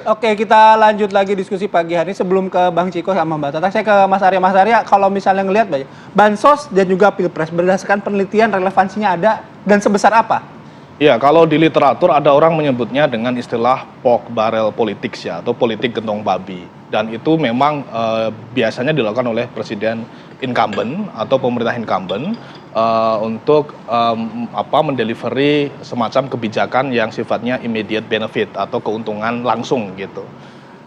Oke, kita lanjut lagi diskusi pagi hari ini. Sebelum ke Bang Ciko sama Mbak Tata, saya ke Mas Arya. Mas Arya, kalau misalnya ngelihat bansos dan juga pilpres berdasarkan penelitian relevansinya ada dan sebesar apa? Ya, kalau di literatur ada orang menyebutnya dengan istilah pork barrel politics ya, atau politik gentong babi. Dan itu memang biasanya dilakukan oleh presiden incumbent atau pemerintah incumbent untuk mendelivery semacam kebijakan yang sifatnya immediate benefit atau keuntungan langsung gitu.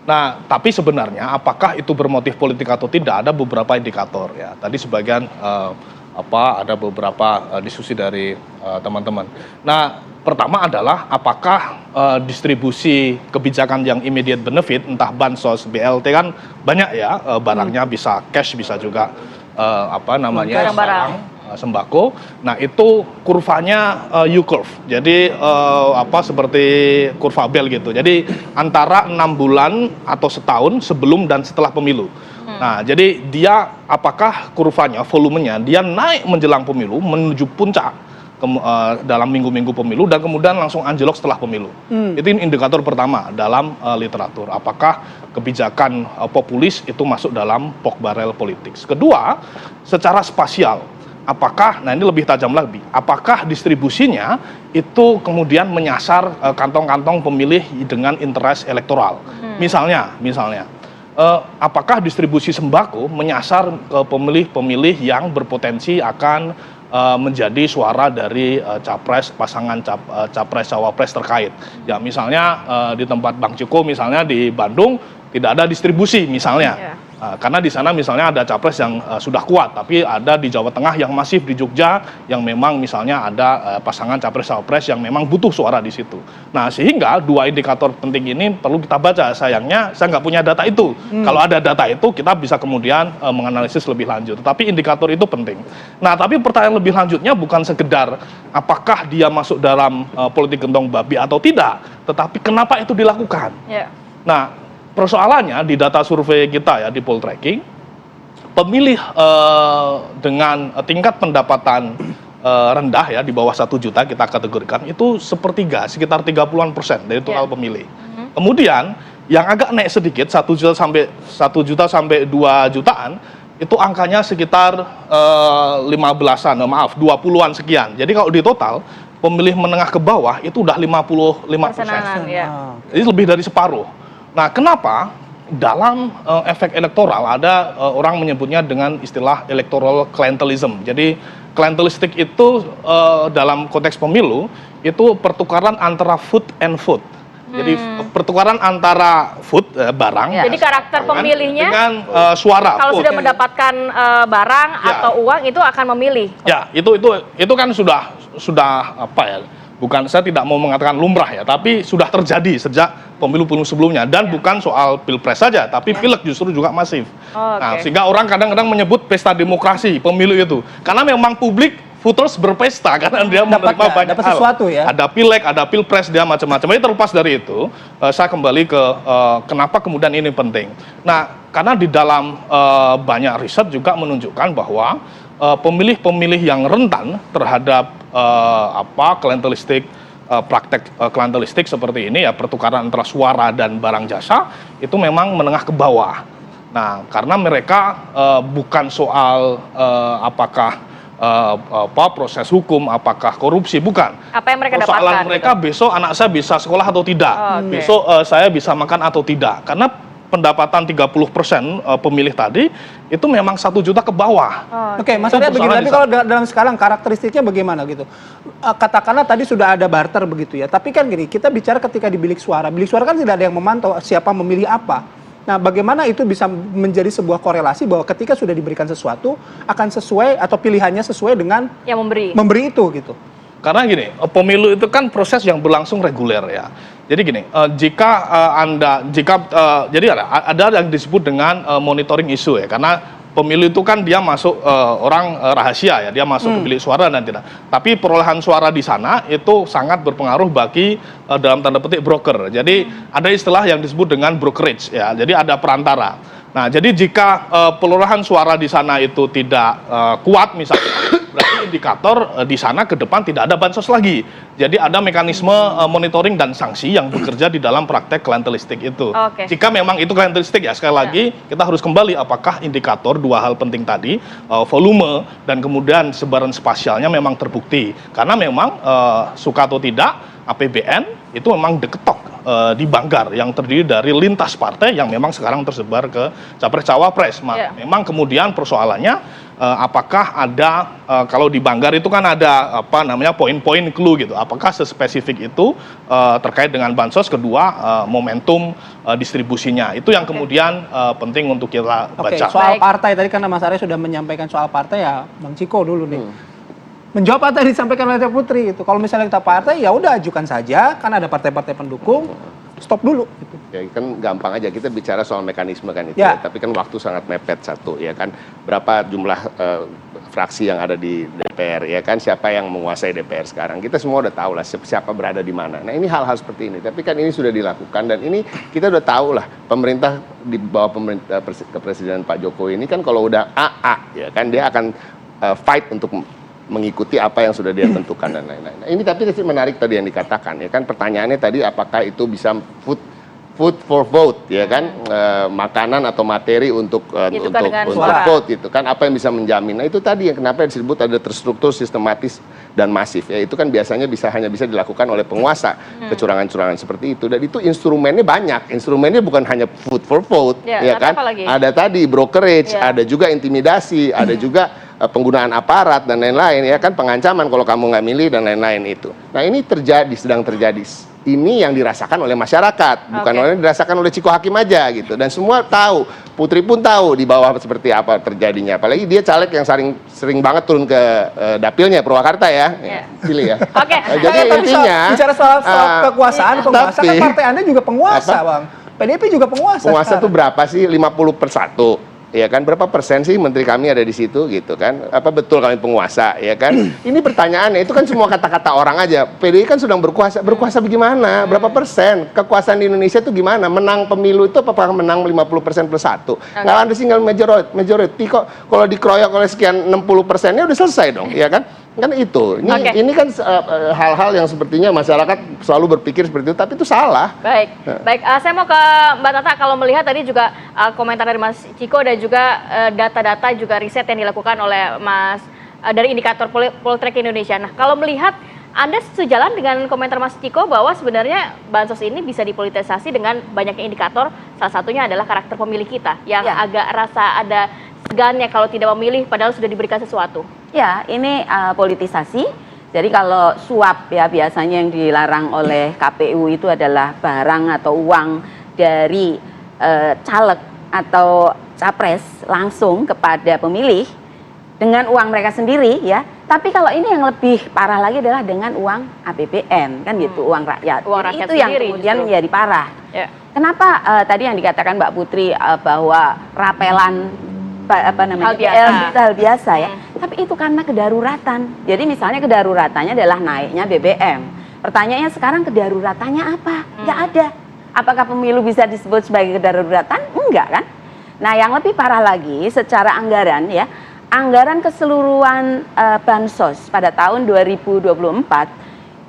Nah, tapi sebenarnya apakah itu bermotif politik atau tidak, ada beberapa indikator ya. Tadi sebagian ada beberapa diskusi dari teman-teman. Nah, pertama adalah apakah distribusi kebijakan yang immediate benefit, entah bansos, BLT kan banyak ya, barangnya bisa cash, bisa juga barang-barang sembako. Nah, itu kurvanya U-curve. Jadi seperti kurva bel gitu. Jadi antara 6 bulan atau setahun sebelum dan setelah pemilu. Nah, jadi dia apakah kurvanya, volumenya dia naik menjelang pemilu menuju puncak dalam minggu-minggu pemilu dan kemudian langsung anjlok setelah pemilu. Itu indikator pertama dalam literatur. Apakah kebijakan populis itu masuk dalam pork barrel politics. Kedua, secara spasial. Apakah, nah ini lebih tajam lagi, apakah distribusinya itu kemudian menyasar kantong-kantong pemilih dengan interest elektoral. Misalnya, apakah distribusi sembako menyasar ke pemilih-pemilih yang berpotensi akan menjadi suara dari pasangan capres-cawapres terkait. Ya, misalnya di tempat Bang Ciko, misalnya di Bandung tidak ada distribusi misalnya. Karena di sana misalnya ada capres yang sudah kuat, tapi ada di Jawa Tengah yang masif, di Jogja yang memang misalnya ada pasangan capres-cawapres yang memang butuh suara di situ. Nah, sehingga dua indikator penting ini perlu kita baca. Sayangnya saya nggak punya data itu. Kalau ada data itu kita bisa kemudian menganalisis lebih lanjut. Tetapi indikator itu penting. Nah, tapi pertanyaan lebih lanjutnya bukan sekedar apakah dia masuk dalam politik gentong babi atau tidak, tetapi kenapa itu dilakukan. Nah, persoalannya di data survei kita ya, di poll tracking, pemilih dengan tingkat pendapatan rendah ya, di bawah 1 juta kita kategorikan, itu sepertiga, sekitar 30% dari total pemilih. Kemudian yang agak naik sedikit, 1 juta sampai 2 jutaan, itu angkanya sekitar 20-an sekian. Jadi kalau di total, pemilih menengah ke bawah itu udah 55%. Jadi lebih dari separuh. Nah, kenapa dalam efek elektoral ada orang menyebutnya dengan istilah electoral clientelism. Jadi clientelistik itu dalam konteks pemilu itu pertukaran antara food and food. Jadi pertukaran antara food barang. Jadi karakter pemilihnya dengan suara. Kalau sudah mendapatkan barang atau uang itu akan memilih. Ya, itu kan sudah apa ya? Bukan, saya tidak mau mengatakan lumrah ya, tapi sudah terjadi sejak pemilu-pemilu sebelumnya, dan bukan soal pilpres saja, tapi pileg justru juga masif. Nah, sehingga orang kadang-kadang menyebut pesta demokrasi pemilu itu, karena memang publik voters berpesta karena dia menerima banyak hal. Sesuatu ya. Ada pileg, ada pilpres, dia macam-macam. Jadi terlepas dari itu, saya kembali ke kenapa kemudian ini penting. Nah, karena di dalam banyak riset juga menunjukkan bahwa pemilih-pemilih yang rentan terhadap klientelistik, praktek klientelistik seperti ini ya, pertukaran antara suara dan barang jasa, itu memang menengah ke bawah. Nah, karena mereka bukan soal apakah proses hukum, apakah korupsi, bukan. Apa yang mereka dapatkan? Persoalan mereka besok anak saya bisa sekolah atau tidak, besok saya bisa makan atau tidak. Karena pendapatan 30% pemilih tadi itu memang 1 juta ke bawah. Oke, Mas Arya begini, tapi kalau dalam sekarang karakteristiknya bagaimana gitu? Katakanlah tadi sudah ada barter begitu ya, tapi kan gini, kita bicara ketika di bilik suara kan tidak ada yang memantau siapa memilih apa. Nah, bagaimana itu bisa menjadi sebuah korelasi bahwa ketika sudah diberikan sesuatu akan sesuai atau pilihannya sesuai dengan yang memberi itu gitu? Karena gini, pemilu itu kan proses yang berlangsung reguler ya. Jadi gini, jadi ada yang disebut dengan monitoring isu ya, karena pemilu itu kan dia masuk orang rahasia ya, dia masuk ke bilik suara dan tidak. Tapi perolehan suara di sana itu sangat berpengaruh bagi dalam tanda petik broker. Jadi ada istilah yang disebut dengan brokerage ya. Jadi ada perantara. Nah, jadi jika perolehan suara di sana itu tidak kuat misalnya, berarti indikator di sana ke depan tidak ada bansos lagi. Jadi ada mekanisme monitoring dan sanksi yang bekerja di dalam praktek klientelistik itu. Oke. Jika memang itu klientelistik ya, sekali lagi kita harus kembali apakah indikator dua hal penting tadi, volume dan kemudian sebaran spasialnya memang terbukti. Karena memang suka atau tidak, APBN itu memang diketok di Banggar yang terdiri dari lintas partai yang memang sekarang tersebar ke capres-cawapres. Memang kemudian persoalannya apakah ada kalau di Banggar itu kan ada apa namanya poin-poin clue gitu. Apakah sespesifik itu terkait dengan bansos, kedua momentum distribusinya. Itu yang kemudian penting untuk kita baca. Soal partai tadi karena Mas Arya sudah menyampaikan soal partai ya Bang Ciko dulu nih. Menjawab apa yang disampaikan oleh Putri itu. Kalau misalnya kita partai ya udah ajukan saja, kan ada partai-partai pendukung, stop dulu gitu. Ya kan gampang aja kita bicara soal mekanisme kan itu ya. Tapi kan waktu sangat mepet satu ya kan. Berapa jumlah fraksi yang ada di DPR ya kan, siapa yang menguasai DPR sekarang. Kita semua udah tahu lah siapa berada di mana. Nah, ini hal-hal seperti ini. Tapi kan ini sudah dilakukan dan ini kita udah tahu lah pemerintah di bawah pemerintah kepresidenan Pak Jokowi ini kan kalau udah AA ya kan dia akan fight untuk mengikuti apa yang sudah dia tentukan dan lain-lain. Nah, ini tapi menarik tadi yang dikatakan ya kan, pertanyaannya tadi apakah itu bisa food for vote ya kan, makanan atau materi untuk vote gitu kan, apa yang bisa menjamin. Nah itu tadi yang kenapa disebut ada terstruktur, sistematis dan masif ya, itu kan biasanya hanya bisa dilakukan oleh penguasa kecurangan-curangan seperti itu, dan itu instrumennya banyak, instrumennya bukan hanya food for vote ya kan, ada tadi brokerage, ada juga intimidasi, ada juga penggunaan aparat dan lain-lain ya kan, pengancaman kalau kamu nggak milih dan lain-lain itu. Nah ini sedang terjadi. Ini yang dirasakan oleh masyarakat, bukan oleh dirasakan oleh Ciko Hakim aja gitu. Dan semua tahu, Putri pun tahu di bawah seperti apa terjadinya. Apalagi dia caleg yang sering banget turun ke dapilnya Purwakarta ya. Pilih ya. Jadi intinya bicara soal kekuasaan, penguasa kan partai Anda juga penguasa, Bang. PDIP juga penguasa. Penguasa tuh berapa sih? 50/1. Ya kan, berapa persen sih menteri kami ada di situ gitu kan, apa betul kami penguasa ya kan. Ini pertanyaannya, itu kan semua kata-kata orang aja. PDI kan sedang berkuasa bagaimana, berapa persen kekuasaan di Indonesia itu gimana, menang pemilu itu apakah menang 50% plus 1, nggak ada single majority kok, kalau dikeroyok oleh sekian 60%-nya udah selesai dong ya kan. Kan itu, ini kan hal-hal yang sepertinya masyarakat selalu berpikir seperti itu, tapi itu salah. Baik, saya mau ke Mbak Tata. Kalau melihat tadi juga komentar dari Mas Ciko dan juga data-data juga riset yang dilakukan oleh Mas dari indikator Poltreking Indonesia. Nah, kalau melihat Anda sejalan dengan komentar Mas Ciko bahwa sebenarnya bansos ini bisa dipolitisasi dengan banyaknya indikator, salah satunya adalah karakter pemilih kita yang agak rasa ada segannya kalau tidak memilih padahal sudah diberikan sesuatu. Ya, ini politisasi. Jadi kalau suap ya biasanya yang dilarang oleh KPU itu adalah barang atau uang dari caleg atau capres langsung kepada pemilih dengan uang mereka sendiri ya. Tapi kalau ini yang lebih parah lagi adalah dengan uang APBN kan gitu, uang rakyat. Uang rakyat itu yang kemudian menjadi parah. Kenapa tadi yang dikatakan Mbak Putri bahwa rapelan hal biasa ya, tapi itu karena kedaruratan. Jadi misalnya kedaruratannya adalah naiknya BBM. Pertanyaannya sekarang kedaruratannya apa? Nggak ada. Apakah pemilu bisa disebut sebagai kedaruratan? Enggak kan? Nah yang lebih parah lagi secara anggaran ya, anggaran keseluruhan bansos pada tahun 2024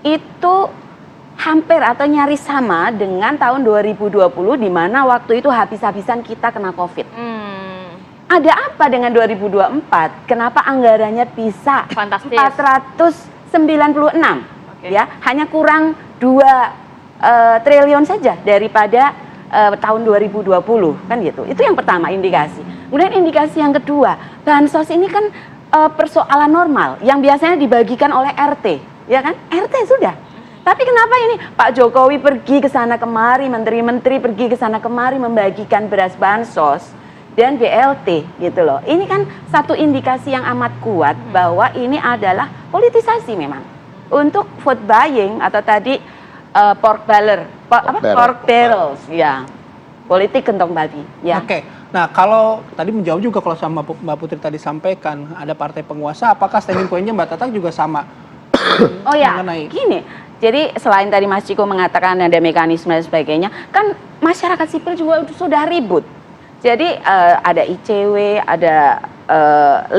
itu hampir atau nyaris sama dengan tahun 2020 di mana waktu itu habis-habisan kita kena COVID. Ada apa dengan 2024? Kenapa anggarannya bisa fantastis 496 ya, hanya kurang 2 triliun saja daripada tahun 2020 kan gitu. Itu yang pertama indikasi. Kemudian indikasi yang kedua, bansos ini kan persoalan normal yang biasanya dibagikan oleh RT, ya kan? RT sudah. Tapi kenapa ini Pak Jokowi pergi ke sana kemari, menteri-menteri pergi ke sana kemari membagikan beras bansos dan BLT gitu loh. Ini kan satu indikasi yang amat kuat bahwa ini adalah politisasi memang untuk vote buying atau tadi pork barrels ya, politik kentong babi ya. Nah kalau tadi menjawab juga kalau sama Mbak Putri tadi sampaikan ada partai penguasa, apakah standing point-nya Mbak Tata juga sama? Oh ya, gini. Jadi selain tadi Mas Ciko mengatakan ada mekanisme dan sebagainya, kan masyarakat sipil juga sudah ribut. Jadi ada ICW, ada 5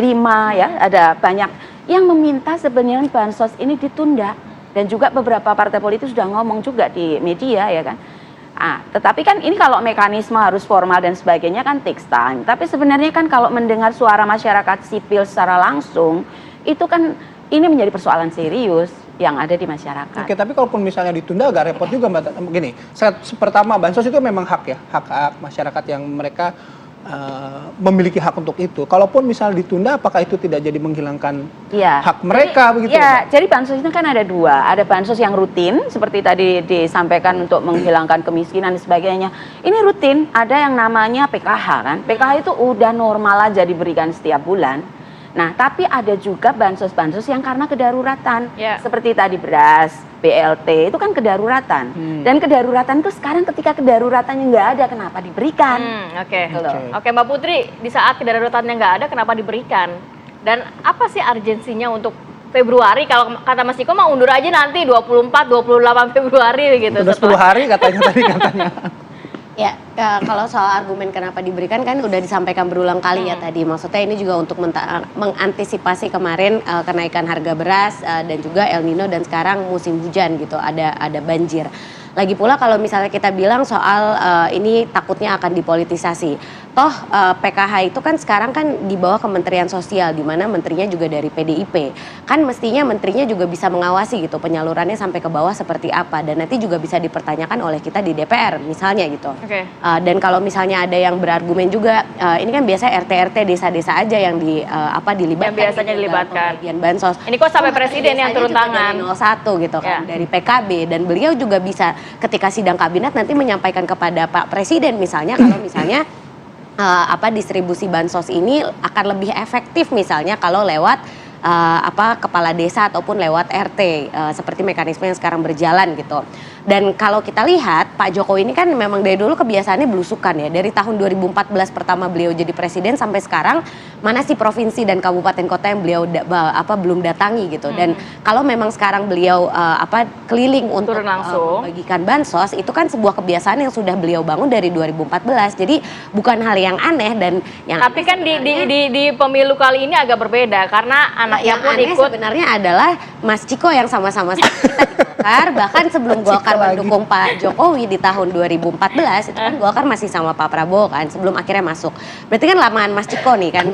ya, ada banyak yang meminta sebenarnya bansos ini ditunda, dan juga beberapa partai politik sudah ngomong juga di media ya kan. Tetapi kan ini kalau mekanisme harus formal dan sebagainya kan takes time. Tapi sebenarnya kan kalau mendengar suara masyarakat sipil secara langsung, itu kan ini menjadi persoalan serius yang ada di masyarakat. Oke, tapi kalaupun misalnya ditunda agak repot juga Mbak. Begini, pertama bansos itu memang hak ya, hak masyarakat yang mereka memiliki hak untuk itu. Kalaupun misalnya ditunda, apakah itu tidak jadi menghilangkan hak mereka begitu? Ya, jadi bansos itu kan ada dua. Ada bansos yang rutin, seperti tadi disampaikan untuk menghilangkan kemiskinan dan sebagainya. Ini rutin, ada yang namanya PKH kan. PKH itu udah normal aja diberikan setiap bulan. Nah, tapi ada juga bansos-bansos yang karena kedaruratan. Seperti tadi beras, BLT, itu kan kedaruratan. Dan kedaruratan itu sekarang ketika kedaruratannya nggak ada, kenapa diberikan? Oke, Mbak Putri, di saat kedaruratannya nggak ada, kenapa diberikan? Dan apa sih urgensinya untuk Februari? Kalau kata Mas Ciko mau undur aja nanti 24-28 Februari gitu. Udah 10 hari katanya tadi katanya. Ya, kalau soal argumen kenapa diberikan kan udah disampaikan berulang kali ya tadi. Maksudnya ini juga untuk mengantisipasi kemarin kenaikan harga beras dan juga El Nino dan sekarang musim hujan gitu, ada banjir. Lagi pula kalau misalnya kita bilang soal ini takutnya akan dipolitisasi. Toh PKH itu kan sekarang kan di bawah Kementerian Sosial, di mana menterinya juga dari PDIP. Kan mestinya menterinya juga bisa mengawasi gitu penyalurannya sampai ke bawah seperti apa, dan nanti juga bisa dipertanyakan oleh kita di DPR misalnya gitu. Dan kalau misalnya ada yang berargumen juga, ini kan biasa RT-RT desa-desa aja yang dilibatkan. Yang biasanya dilibatkan. Bagian bansos. Ini kok sampai presiden yang turun tangan. Dari 01 gitu kan, dari PKB, dan beliau juga bisa ketika sidang kabinet nanti menyampaikan kepada Pak Presiden misalnya kalau misalnya distribusi bansos ini akan lebih efektif misalnya kalau lewat kepala desa ataupun lewat RT seperti mekanisme yang sekarang berjalan gitu. Dan kalau kita lihat Pak Jokowi ini kan memang dari dulu kebiasaannya belusukan ya. Dari tahun 2014 pertama beliau jadi presiden sampai sekarang mana sih provinsi dan kabupaten kota yang beliau belum datangi gitu. Dan kalau memang sekarang beliau keliling untuk membagikan bansos, itu kan sebuah kebiasaan yang sudah beliau bangun dari 2014. Jadi bukan hal yang aneh dan yang tapi kan di pemilu kali ini agak berbeda karena anaknya pun ikut. Sebenarnya adalah Mas Ciko yang sama-sama kita di Golkar, bahkan sebelum Golkar mendukung Pak Jokowi di tahun 2014 itu kan Golkar masih sama Pak Prabowo kan sebelum akhirnya masuk. Berarti kan lamaan Mas Ciko nih kan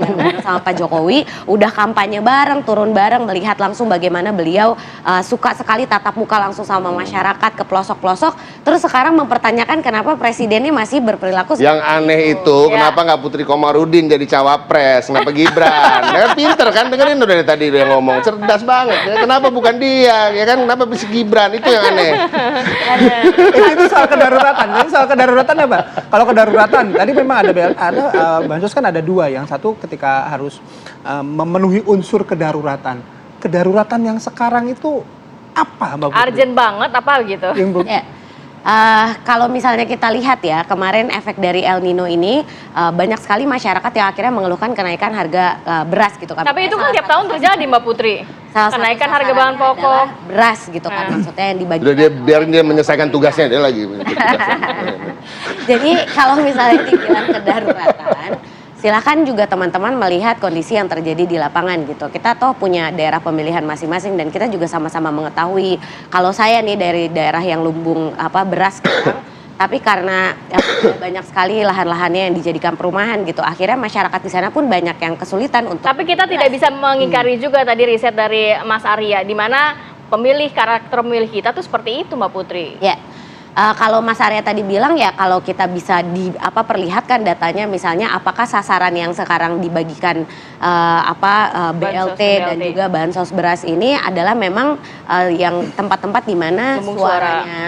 sama Pak Jokowi, udah kampanye bareng, turun bareng, melihat langsung bagaimana beliau suka sekali tatap muka langsung sama masyarakat ke pelosok-pelosok. Terus sekarang mempertanyakan kenapa presidennya masih berperilaku yang aneh itu kenapa nggak Putri Komarudin jadi cawapres, kenapa Gibran? Dia kan pinter kan, dengerin dari tadi dia ngomong cerdas banget. Kenapa bukan dia? Ya kan kenapa bisa Gibran? Itu yang aneh. Itu soal kedaruratan. Jadi soal kedaruratan apa? Kalau kedaruratan tadi memang ada bansos kan ada dua. Yang satu ketika harus memenuhi unsur kedaruratan. Kedaruratan yang sekarang itu apa, Mbak Putri? Urgent banget apa gitu? Kalau misalnya kita lihat ya, kemarin efek dari El Nino ini banyak sekali masyarakat yang akhirnya mengeluhkan kenaikan harga beras gitu kan. Tapi itu kan tiap tahun terjadi Mbak Putri. Kenaikan harga bahan pokok beras gitu kan, maksudnya yang dibagi. Udah biarin dia menyelesaikan tugasnya dia lagi. Jadi kalau misalnya dibilang kedaruratan, silakan juga teman-teman melihat kondisi yang terjadi di lapangan gitu. Kita toh punya daerah pemilihan masing-masing dan kita juga sama-sama mengetahui. Kalau saya nih dari daerah yang lumbung beras sekarang, tapi karena banyak sekali lahan-lahannya yang dijadikan perumahan gitu, akhirnya masyarakat di sana pun banyak yang kesulitan untuk. Tapi kita tidak bisa mengingkari juga tadi riset dari Mas Arya, di mana karakter pemilih kita tuh seperti itu, Mbak Putri. Ya. Kalau Mas Arya tadi bilang ya kalau kita bisa perlihatkan datanya misalnya apakah sasaran yang sekarang dibagikan BLT dan juga bansos beras ini adalah memang yang tempat-tempat di mana suaranya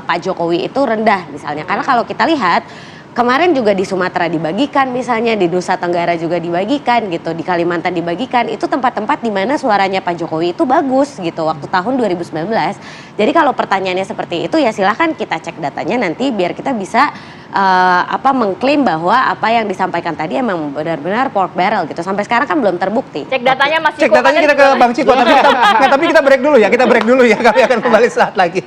Pak Jokowi itu rendah misalnya. Karena kalau kita lihat kemarin juga di Sumatera dibagikan misalnya, di Nusa Tenggara juga dibagikan gitu, di Kalimantan dibagikan, itu tempat-tempat di mana suaranya Pak Jokowi itu bagus gitu waktu tahun 2019. Jadi kalau pertanyaannya seperti itu ya silahkan kita cek datanya nanti biar kita bisa mengklaim bahwa apa yang disampaikan tadi emang benar-benar pork barrel gitu. Sampai sekarang kan belum terbukti. Cek datanya Mas Ciko. Cek datanya kita ke Bang Ciko, tapi kita break dulu ya, Kami akan kembali saat lagi.